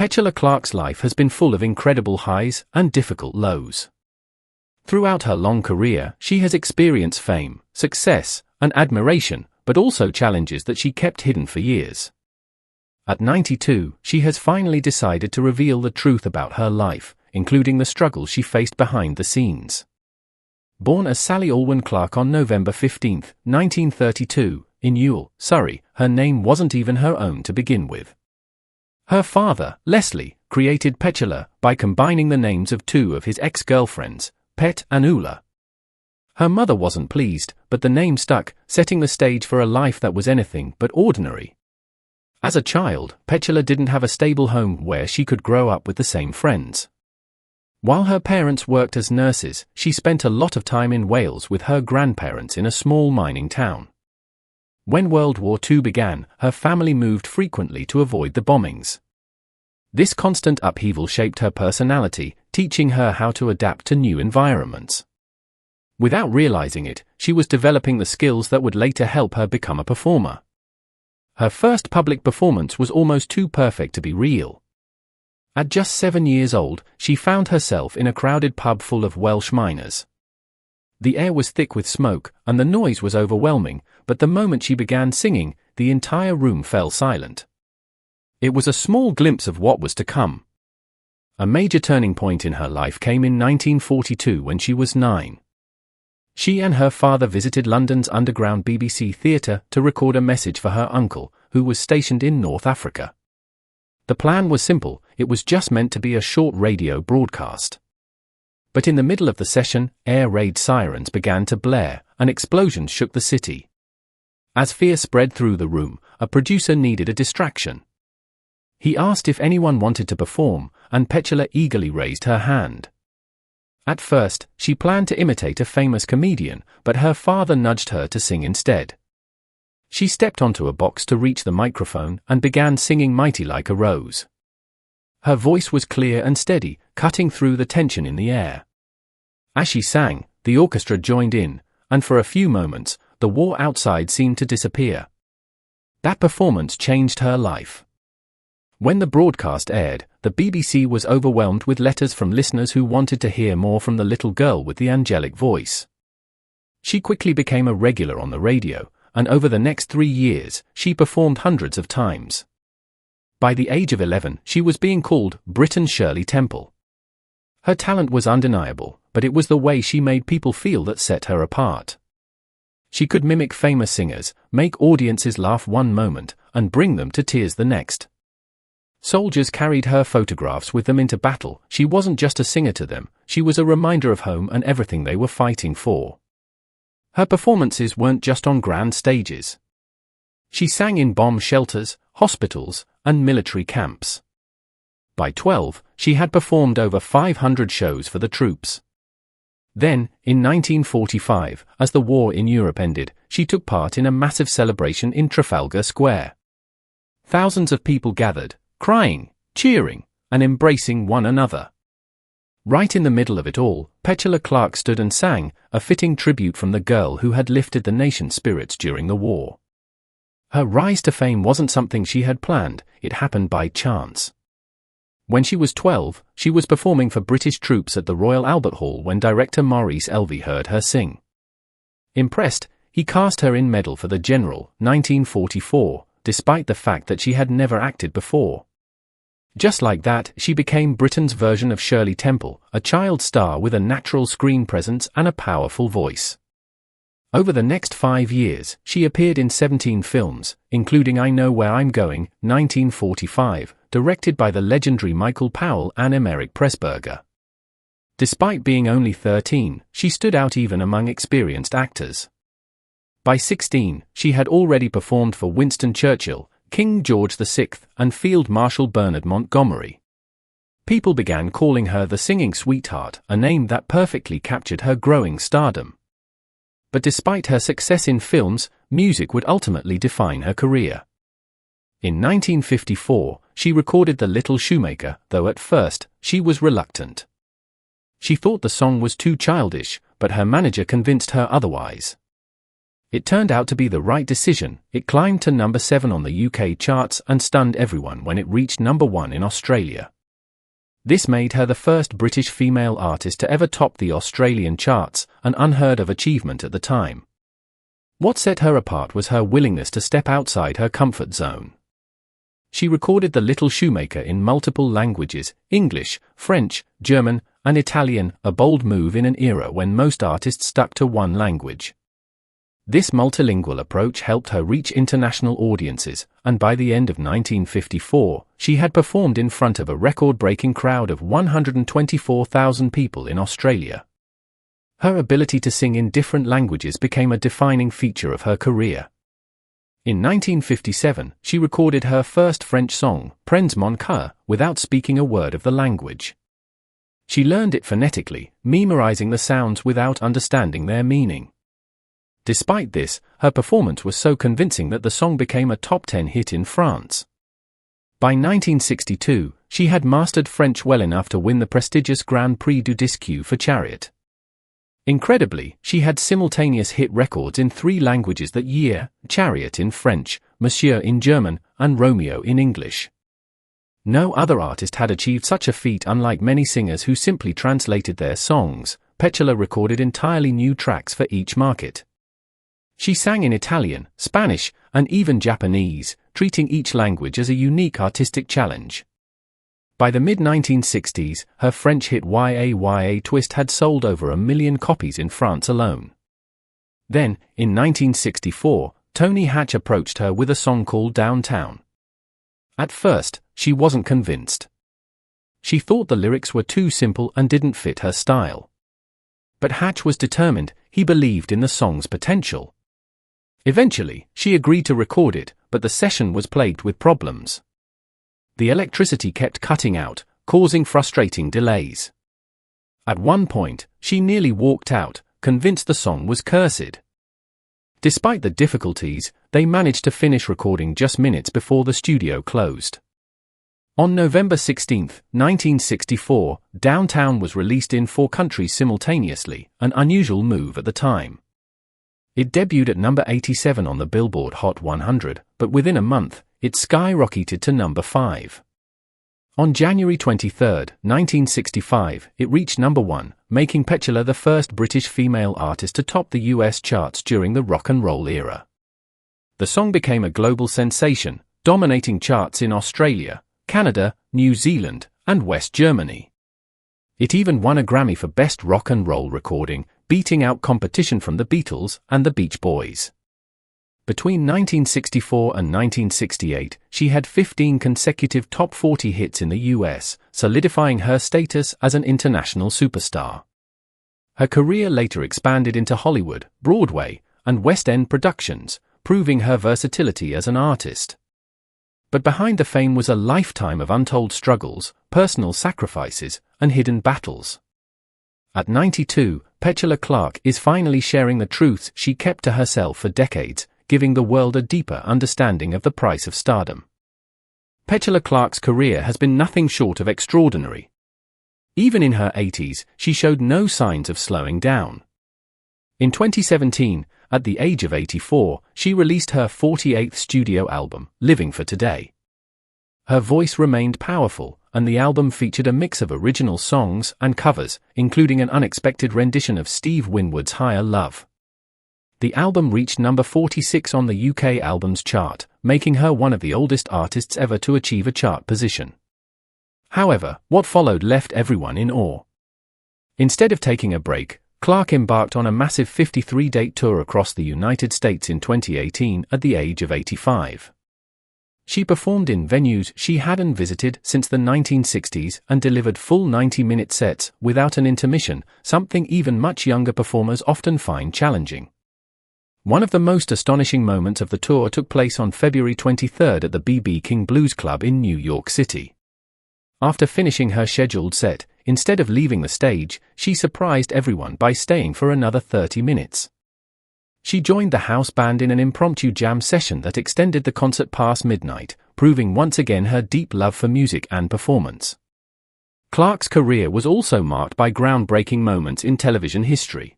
Petula Clark's life has been full of incredible highs and difficult lows. Throughout her long career, she has experienced fame, success, and admiration, but also challenges that she kept hidden for years. At 92, she has finally decided to reveal the truth about her life, including the struggles she faced behind the scenes. Born as Sally Alwyn Clark on November 15, 1932, in Ewell, Surrey, her name wasn't even her own to begin with. Her father, Leslie, created Petula by combining the names of two of his ex-girlfriends, Pet and Ula. Her mother wasn't pleased, but the name stuck, setting the stage for a life that was anything but ordinary. As a child, Petula didn't have a stable home where she could grow up with the same friends. While her parents worked as nurses, she spent a lot of time in Wales with her grandparents in a small mining town. When World War II began, her family moved frequently to avoid the bombings. This constant upheaval shaped her personality, teaching her how to adapt to new environments. Without realizing it, she was developing the skills that would later help her become a performer. Her first public performance was almost too perfect to be real. At just 7 years old, she found herself in a crowded pub full of Welsh miners. The air was thick with smoke, and the noise was overwhelming, but the moment she began singing, the entire room fell silent. It was a small glimpse of what was to come. A major turning point in her life came in 1942 when she was 9. She and her father visited London's underground BBC theatre to record a message for her uncle, who was stationed in North Africa. The plan was simple, it was just meant to be a short radio broadcast. But in the middle of the session, air raid sirens began to blare, and explosions shook the city. As fear spread through the room, a producer needed a distraction. He asked if anyone wanted to perform, and Petula eagerly raised her hand. At first, she planned to imitate a famous comedian, but her father nudged her to sing instead. She stepped onto a box to reach the microphone and began singing Mighty Like a Rose. Her voice was clear and steady, cutting through the tension in the air. As she sang, the orchestra joined in, and for a few moments, the war outside seemed to disappear. That performance changed her life. When the broadcast aired, the BBC was overwhelmed with letters from listeners who wanted to hear more from the little girl with the angelic voice. She quickly became a regular on the radio, and over the next 3 years, she performed hundreds of times. By the age of 11, she was being called Britain's Shirley Temple. Her talent was undeniable, but it was the way she made people feel that set her apart. She could mimic famous singers, make audiences laugh one moment, and bring them to tears the next. Soldiers carried her photographs with them into battle. She wasn't just a singer to them, she was a reminder of home and everything they were fighting for. Her performances weren't just on grand stages. She sang in bomb shelters, hospitals, and military camps. By 12, she had performed over 500 shows for the troops. Then, in 1945, as the war in Europe ended, she took part in a massive celebration in Trafalgar Square. Thousands of people gathered, crying, cheering, and embracing one another. Right in the middle of it all, Petula Clark stood and sang, a fitting tribute from the girl who had lifted the nation's spirits during the war. Her rise to fame wasn't something she had planned, it happened by chance. When she was 12, she was performing for British troops at the Royal Albert Hall when director Maurice Elvis heard her sing. Impressed, he cast her in Medal for the General, 1944, despite the fact that she had never acted before. Just like that, she became Britain's version of Shirley Temple, a child star with a natural screen presence and a powerful voice. Over the next 5 years, she appeared in 17 films, including I Know Where I'm Going, 1945, directed by the legendary Michael Powell and Emeric Pressburger. Despite being only 13, she stood out even among experienced actors. By 16, she had already performed for Winston Churchill, King George VI, and Field Marshal Bernard Montgomery. People began calling her the singing sweetheart, a name that perfectly captured her growing stardom. But despite her success in films, music would ultimately define her career. In 1954, she recorded The Little Shoemaker, though at first, she was reluctant. She thought the song was too childish, but her manager convinced her otherwise. It turned out to be the right decision. It climbed to number 7 on the UK charts and stunned everyone when it reached number 1 in Australia. This made her the first British female artist to ever top the Australian charts, an unheard-of achievement at the time. What set her apart was her willingness to step outside her comfort zone. She recorded The Little Shoemaker in multiple languages, English, French, German, and Italian, a bold move in an era when most artists stuck to one language. This multilingual approach helped her reach international audiences, and by the end of 1954, she had performed in front of a record-breaking crowd of 124,000 people in Australia. Her ability to sing in different languages became a defining feature of her career. In 1957, she recorded her first French song, Prends mon cœur, without speaking a word of the language. She learned it phonetically, memorizing the sounds without understanding their meaning. Despite this, her performance was so convincing that the song became a top 10 hit in France. By 1962, she had mastered French well enough to win the prestigious Grand Prix du Disque for Chariot. Incredibly, she had simultaneous hit records in 3 languages that year: Chariot in French, Monsieur in German, and Romeo in English. No other artist had achieved such a feat. Unlike many singers who simply translated their songs, Petula recorded entirely new tracks for each market. She sang in Italian, Spanish, and even Japanese, treating each language as a unique artistic challenge. By the mid-1960s, her French hit Ya Twist had sold over 1 million copies in France alone. Then, in 1964, Tony Hatch approached her with a song called Downtown. At first, she wasn't convinced. She thought the lyrics were too simple and didn't fit her style. But Hatch was determined. He believed in the song's potential. Eventually, she agreed to record it, but the session was plagued with problems. The electricity kept cutting out, causing frustrating delays. At one point, she nearly walked out, convinced the song was cursed. Despite the difficulties, they managed to finish recording just minutes before the studio closed. On November 16, 1964, Downtown was released in 4 countries simultaneously, an unusual move at the time. It debuted at number 87 on the Billboard Hot 100, but within a month, it skyrocketed to number 5. On January 23, 1965, it reached number 1, making Petula the first British female artist to top the US charts during the rock and roll era. The song became a global sensation, dominating charts in Australia, Canada, New Zealand, and West Germany. It even won a Grammy for Best Rock and Roll Recording, beating out competition from the Beatles and the Beach Boys. Between 1964 and 1968, she had 15 consecutive top 40 hits in the US, solidifying her status as an international superstar. Her career later expanded into Hollywood, Broadway, and West End productions, proving her versatility as an artist. But behind the fame was a lifetime of untold struggles, personal sacrifices, and hidden battles. At 92, Petula Clark is finally sharing the truths she kept to herself for decades, giving the world a deeper understanding of the price of stardom. Petula Clark's career has been nothing short of extraordinary. Even in her 80s, she showed no signs of slowing down. In 2017, at the age of 84, she released her 48th studio album, Living for Today. Her voice remained powerful, and the album featured a mix of original songs and covers, including an unexpected rendition of Steve Winwood's Higher Love. The album reached number 46 on the UK Albums Chart, making her one of the oldest artists ever to achieve a chart position. However, what followed left everyone in awe. Instead of taking a break, Clark embarked on a massive 53-date tour across the United States in 2018 at the age of 85. She performed in venues she hadn't visited since the 1960s and delivered full 90-minute sets without an intermission, something even much younger performers often find challenging. One of the most astonishing moments of the tour took place on February 23 at the B.B. King Blues Club in New York City. After finishing her scheduled set, instead of leaving the stage, she surprised everyone by staying for another 30 minutes. She joined the house band in an impromptu jam session that extended the concert past midnight, proving once again her deep love for music and performance. Clark's career was also marked by groundbreaking moments in television history.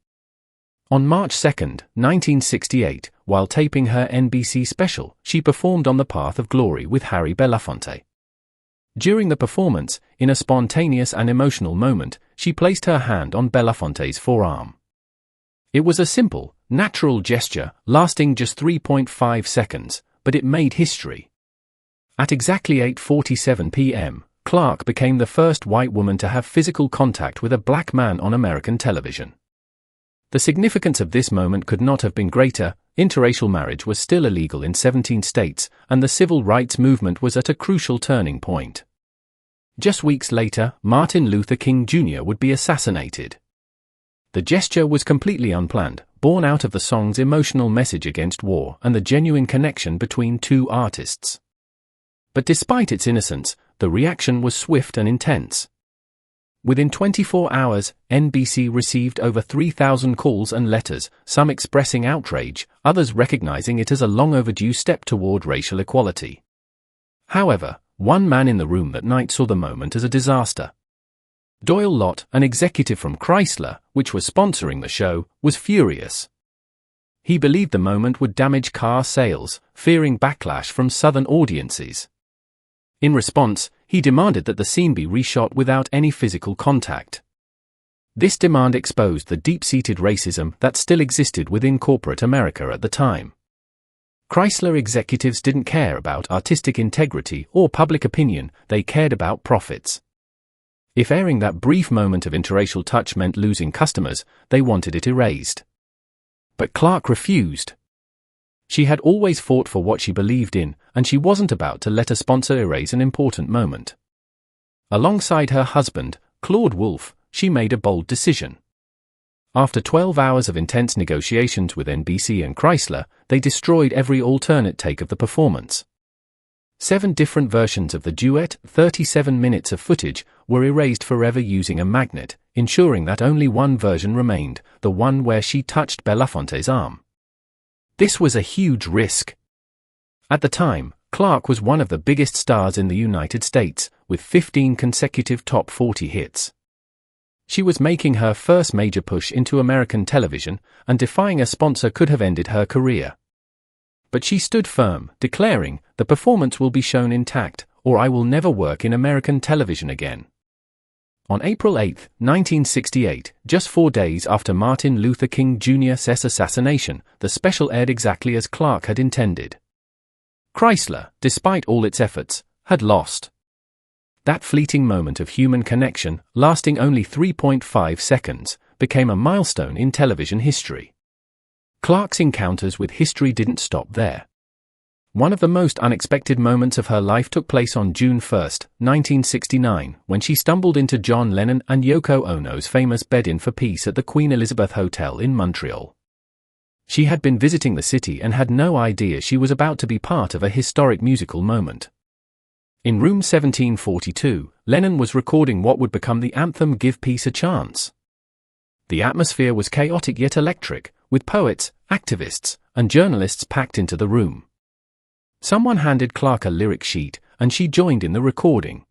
On March 2, 1968, while taping her NBC special, she performed On the Path of Glory with Harry Belafonte. During the performance, in a spontaneous and emotional moment, she placed her hand on Belafonte's forearm. It was a simple, natural gesture, lasting just 3.5 seconds, but it made history. At exactly 8:47 p.m., Clark became the first white woman to have physical contact with a black man on American television. The significance of this moment could not have been greater. Interracial marriage was still illegal in 17 states, and the civil rights movement was at a crucial turning point. Just weeks later, Martin Luther King Jr. would be assassinated. The gesture was completely unplanned, born out of the song's emotional message against war and the genuine connection between two artists. But despite its innocence, the reaction was swift and intense. Within 24 hours, NBC received over 3,000 calls and letters, some expressing outrage, others recognizing it as a long overdue step toward racial equality. However, one man in the room that night saw the moment as a disaster. Doyle Lott, an executive from Chrysler, which was sponsoring the show, was furious. He believed the moment would damage car sales, fearing backlash from Southern audiences. In response, he demanded that the scene be reshot without any physical contact. This demand exposed the deep-seated racism that still existed within corporate America at the time. Chrysler executives didn't care about artistic integrity or public opinion, they cared about profits. If airing that brief moment of interracial touch meant losing customers, they wanted it erased. But Clark refused. She had always fought for what she believed in, and she wasn't about to let a sponsor erase an important moment. Alongside her husband, Claude Wolfe, she made a bold decision. After 12 hours of intense negotiations with NBC and Chrysler, they destroyed every alternate take of the performance. 7 different versions of the duet, 37 minutes of footage, were erased forever using a magnet, ensuring that only one version remained, the one where she touched Belafonte's arm. This was a huge risk. At the time, Clark was one of the biggest stars in the United States, with 15 consecutive top 40 hits. She was making her first major push into American television, and defying a sponsor could have ended her career. But she stood firm, declaring, "The performance will be shown intact, or I will never work in American television again." On April 8, 1968, just 4 days after Martin Luther King Jr.'s assassination, the special aired exactly as Clark had intended. Chrysler, despite all its efforts, had lost. That fleeting moment of human connection, lasting only 3.5 seconds, became a milestone in television history. Clark's encounters with history didn't stop there. One of the most unexpected moments of her life took place on June 1, 1969, when she stumbled into John Lennon and Yoko Ono's famous Bed-In for Peace at the Queen Elizabeth Hotel in Montreal. She had been visiting the city and had no idea she was about to be part of a historic musical moment. In room 1742, Lennon was recording what would become the anthem "Give Peace a Chance." The atmosphere was chaotic yet electric, with poets, activists, and journalists packed into the room. Someone handed Clark a lyric sheet, and she joined in the recording.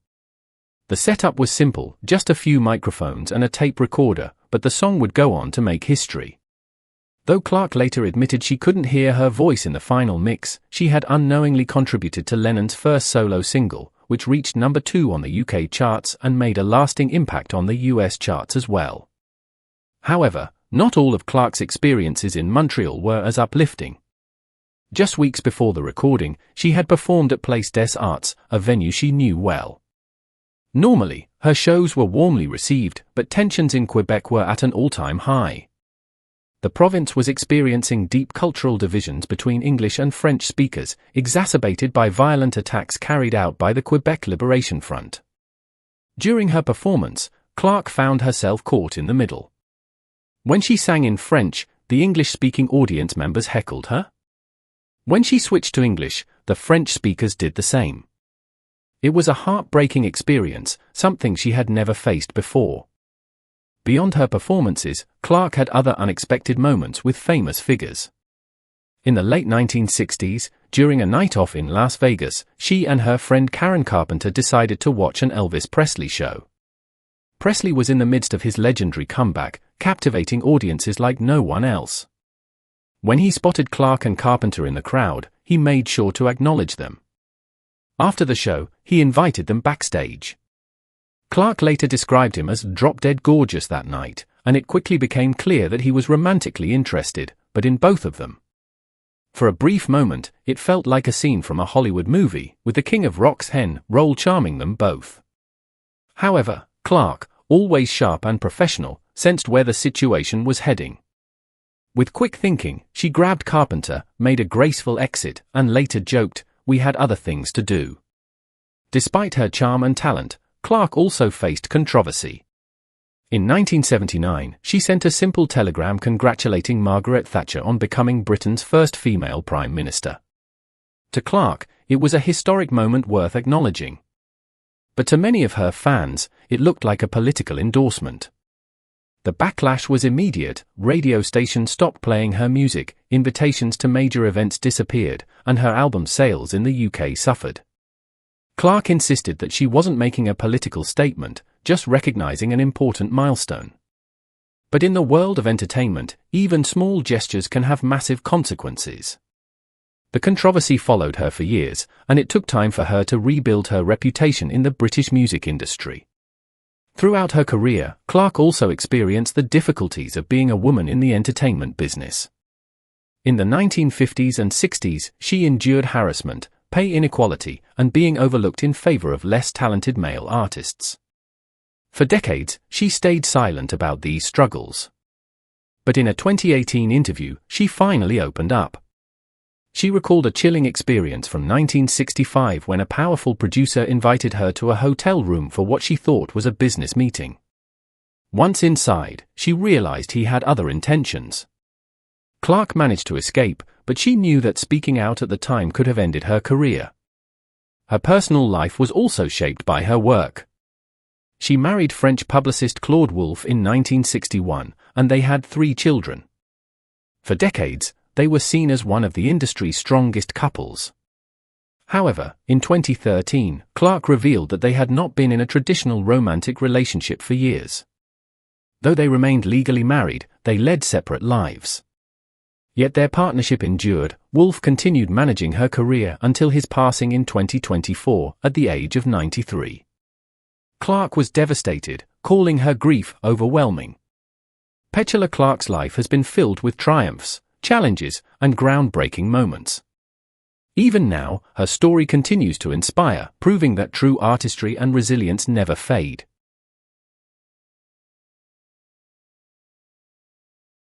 The setup was simple, just a few microphones and a tape recorder, but the song would go on to make history. Though Clark later admitted she couldn't hear her voice in the final mix, she had unknowingly contributed to Lennon's first solo single, which reached number 2 on the UK charts and made a lasting impact on the US charts as well. However, not all of Clark's experiences in Montreal were as uplifting. Just weeks before the recording, she had performed at Place des Arts, a venue she knew well. Normally, her shows were warmly received, but tensions in Quebec were at an all-time high. The province was experiencing deep cultural divisions between English and French speakers, exacerbated by violent attacks carried out by the Quebec Liberation Front. During her performance, Clark found herself caught in the middle. When she sang in French, the English-speaking audience members heckled her. When she switched to English, the French speakers did the same. It was a heartbreaking experience, something she had never faced before. Beyond her performances, Clark had other unexpected moments with famous figures. In the late 1960s, during a night off in Las Vegas, she and her friend Karen Carpenter decided to watch an Elvis Presley show. Presley was in the midst of his legendary comeback, captivating audiences like no one else. When he spotted Clark and Carpenter in the crowd, he made sure to acknowledge them. After the show, he invited them backstage. Clark later described him as drop-dead gorgeous that night, and it quickly became clear that he was romantically interested, but in both of them. For a brief moment, it felt like a scene from a Hollywood movie, with the King of Rock's hen role charming them both. However, Clark, always sharp and professional, sensed where the situation was heading. With quick thinking, she grabbed Carpenter, made a graceful exit, and later joked, "We had other things to do." Despite her charm and talent, Clark also faced controversy. In 1979, she sent a simple telegram congratulating Margaret Thatcher on becoming Britain's first female Prime Minister. To Clark, it was a historic moment worth acknowledging. But to many of her fans, it looked like a political endorsement. The backlash was immediate. Radio stations stopped playing her music, invitations to major events disappeared, and her album sales in the UK suffered. Clark insisted that she wasn't making a political statement, just recognizing an important milestone. But in the world of entertainment, even small gestures can have massive consequences. The controversy followed her for years, and it took time for her to rebuild her reputation in the British music industry. Throughout her career, Clark also experienced the difficulties of being a woman in the entertainment business. In the 1950s and 60s, she endured harassment, pay inequality, and being overlooked in favor of less talented male artists. For decades, she stayed silent about these struggles. But in a 2018 interview, she finally opened up. She recalled a chilling experience from 1965 when a powerful producer invited her to a hotel room for what she thought was a business meeting. Once inside, she realized he had other intentions. Clark managed to escape, but she knew that speaking out at the time could have ended her career. Her personal life was also shaped by her work. She married French publicist Claude Wolff in 1961, and they had 3 children. For decades, they were seen as one of the industry's strongest couples. However, in 2013, Clark revealed that they had not been in a traditional romantic relationship for years. Though they remained legally married, they led separate lives. Yet their partnership endured. Wolff continued managing her career until his passing in 2024, at the age of 93. Clark was devastated, calling her grief overwhelming. Petula Clark's life has been filled with triumphs, challenges, and groundbreaking moments. Even now, her story continues to inspire, proving that true artistry and resilience never fade.